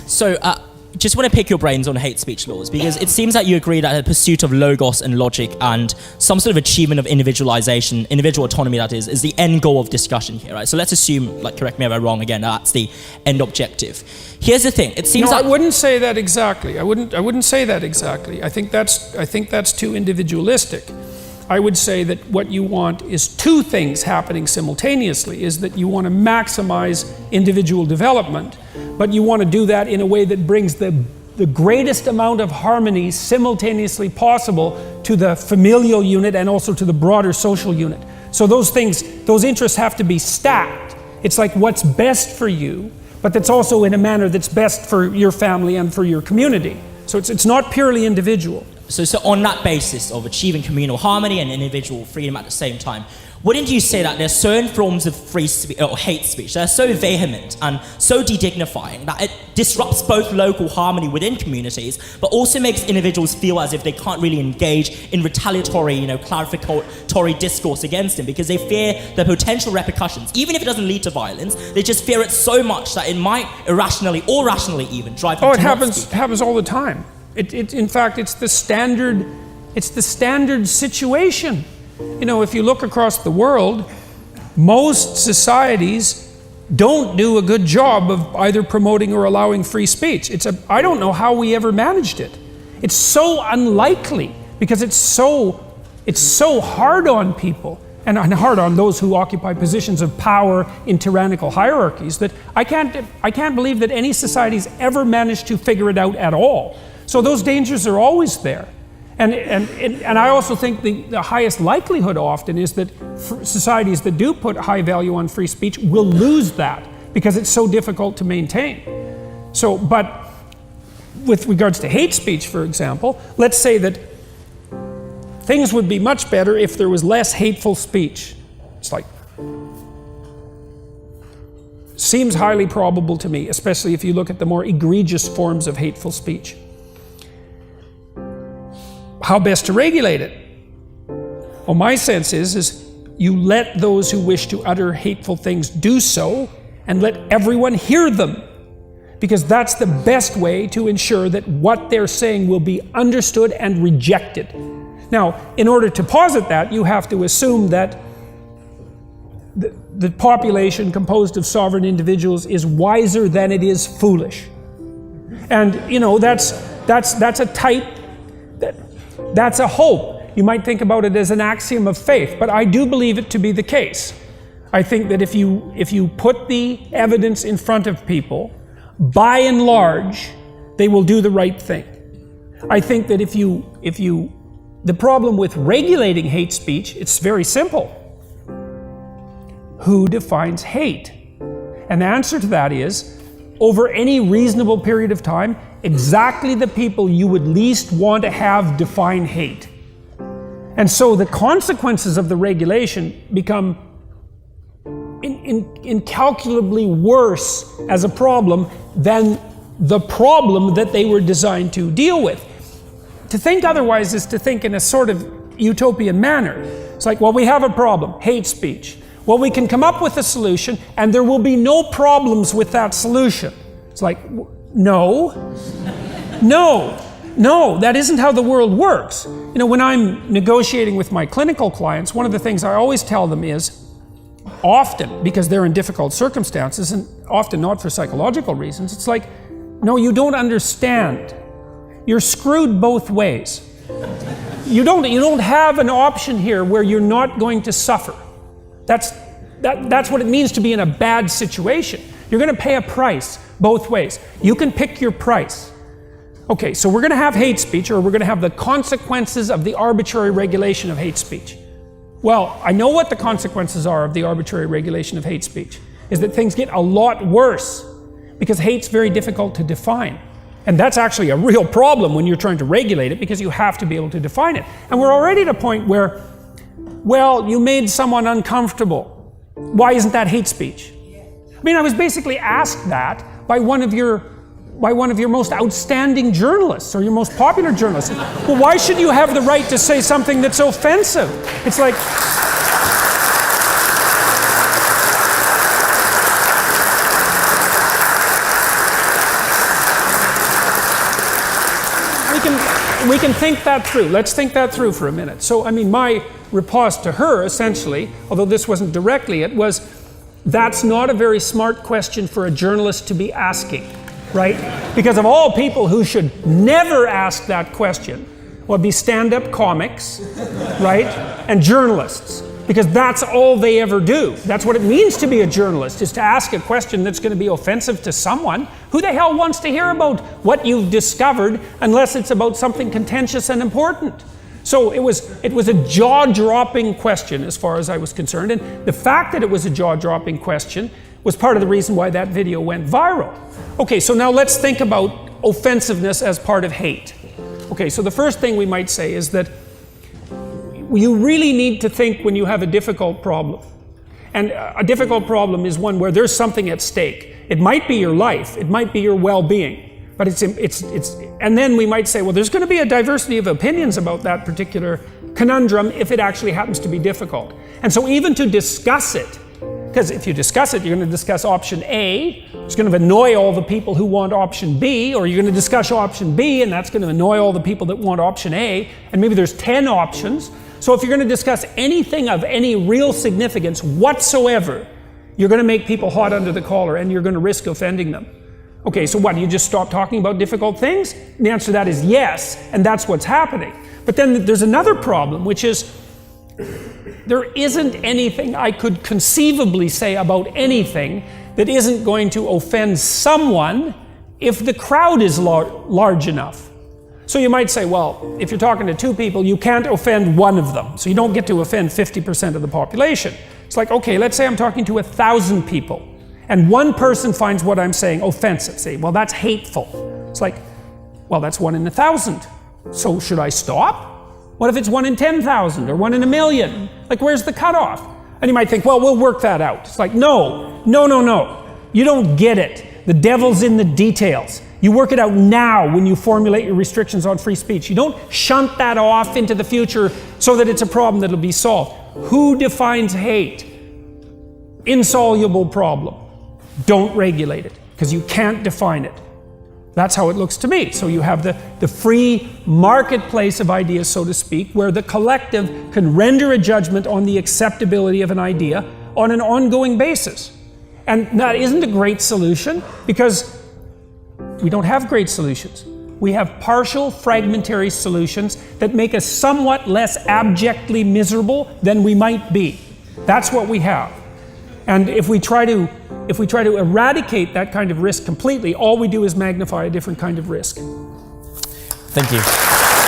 So, just want to pick your brains on hate speech laws, because it seems that you agree that the pursuit of logos and logic and some sort of achievement of individualization, individual autonomy that is the end goal of discussion here, right? So let's assume, like, correct me if I'm wrong again, that's the end objective. Here's the thing, it seems that... I wouldn't say that exactly. I wouldn't say that exactly. I think that's too individualistic. I would say that what you want is two things happening simultaneously, is that you want to maximize individual development, but you want to do that in a way that brings the greatest amount of harmony simultaneously possible to the familial unit and also to the broader social unit. So those interests have to be stacked. It's like what's best for you, but that's also in a manner that's best for your family and for your community. So it's not purely individual. So on that basis of achieving communal harmony and individual freedom at the same time, wouldn't you say that there's certain forms of free speech or hate speech that are so vehement and so de-dignifying that it disrupts both local harmony within communities, but also makes individuals feel as if they can't really engage in retaliatory, clarificatory discourse against them because they fear the potential repercussions, even if it doesn't lead to violence. They just fear it so much that it might irrationally or rationally even drive them to not speak. It happens all the time. In fact, it's the standard situation. If you look across the world, most societies don't do a good job of either promoting or allowing free speech. I don't know how we ever managed it. It's so unlikely because it's so hard on people and hard on those who occupy positions of power in tyrannical hierarchies that I can't believe that any society's ever managed to figure it out at all. So those dangers are always there. And I also think the highest likelihood often is that societies that do put high value on free speech will lose that because it's so difficult to maintain. So, but with regards to hate speech, for example, let's say that things would be much better if there was less hateful speech. It's like, seems highly probable to me, especially if you look at the more egregious forms of hateful speech. How best to regulate it? Well, my sense is you let those who wish to utter hateful things do so and let everyone hear them, because that's the best way to ensure that what they're saying will be understood and rejected. Now, in order to posit that, you have to assume that the population composed of sovereign individuals is wiser than it is foolish. And, that's a type, that's a hope. You might think about it as an axiom of faith, but I do believe it to be the case. I think that if you put the evidence in front of people, by and large, they will do the right thing. I think that the problem with regulating hate speech, it's very simple. Who defines hate? And the answer to that is, over any reasonable period of time, exactly the people you would least want to have define hate. And so the consequences of the regulation become incalculably worse as a problem than the problem that they were designed to deal with. To think otherwise is to think in a sort of utopian manner. It's like, well, we have a problem, hate speech. Well, we can come up with a solution and there will be no problems with that solution. It's like, no, that isn't how the world works. When I'm negotiating with my clinical clients, one of the things I always tell them is, often, because they're in difficult circumstances, and often not for psychological reasons, it's like, no, you don't understand. You're screwed both ways. You don't have an option here where you're not going to suffer. That's what it means to be in a bad situation. You're going to pay a price both ways. You can pick your price. Okay, so we're going to have hate speech, or we're going to have the consequences of the arbitrary regulation of hate speech. Well, I know what the consequences are of the arbitrary regulation of hate speech, is that things get a lot worse, because hate's very difficult to define. And that's actually a real problem when you're trying to regulate it, because you have to be able to define it. And we're already at a point where, well, you made someone uncomfortable. Why isn't that hate speech? I mean, I was basically asked that by one of your most outstanding journalists, or your most popular journalists. Well, why should you have the right to say something that's offensive? It's like... we can think that through. Let's think that through for a minute. So, I mean, my riposte to her, essentially, although this wasn't directly, it was, that's not a very smart question for a journalist to be asking, right? Because of all people who should never ask that question, would be stand-up comics, right? And journalists. Because that's all they ever do. That's what it means to be a journalist, is to ask a question that's going to be offensive to someone. Who the hell wants to hear about what you've discovered unless it's about something contentious and important? So it was a jaw-dropping question as far as I was concerned. And the fact that it was a jaw-dropping question was part of the reason why that video went viral. Okay, so now let's think about offensiveness as part of hate. Okay, so the first thing we might say is that you really need to think when you have a difficult problem. And a difficult problem is one where there's something at stake. It might be your life, it might be your well-being, but and then we might say, well, there's going to be a diversity of opinions about that particular conundrum if it actually happens to be difficult. And so even to discuss it, because if you discuss it, you're going to discuss option A, it's going to annoy all the people who want option B, or you're going to discuss option B, and that's going to annoy all the people that want option A, and maybe there's 10 options. So if you're going to discuss anything of any real significance whatsoever, you're going to make people hot under the collar, and you're going to risk offending them. Okay, so what, you just stop talking about difficult things? And the answer to that is yes, and that's what's happening. But then there's another problem, which is there isn't anything I could conceivably say about anything that isn't going to offend someone if the crowd is large enough. So you might say, well, if you're talking to two people, you can't offend one of them. So you don't get to offend 50% of the population. It's like, okay, let's say I'm talking to 1,000 people, and one person finds what I'm saying offensive. Say, well, that's hateful. It's like, well, that's 1 in 1,000. So should I stop? What if it's 1 in 10,000 or 1 in 1,000,000? Like, where's the cutoff? And you might think, well, we'll work that out. It's like, no. You don't get it. The devil's in the details. You work it out now when you formulate your restrictions on free speech. You don't shunt that off into the future so that it's a problem that'll be solved. Who defines hate? Insoluble problem. Don't regulate it, because you can't define it. That's how it looks to me. So you have the free marketplace of ideas, so to speak, where the collective can render a judgment on the acceptability of an idea on an ongoing basis. And that isn't a great solution, because we don't have great solutions. We have partial, fragmentary solutions that make us somewhat less abjectly miserable than we might be. That's what we have. And if we try to eradicate that kind of risk completely, all we do is magnify a different kind of risk. Thank you.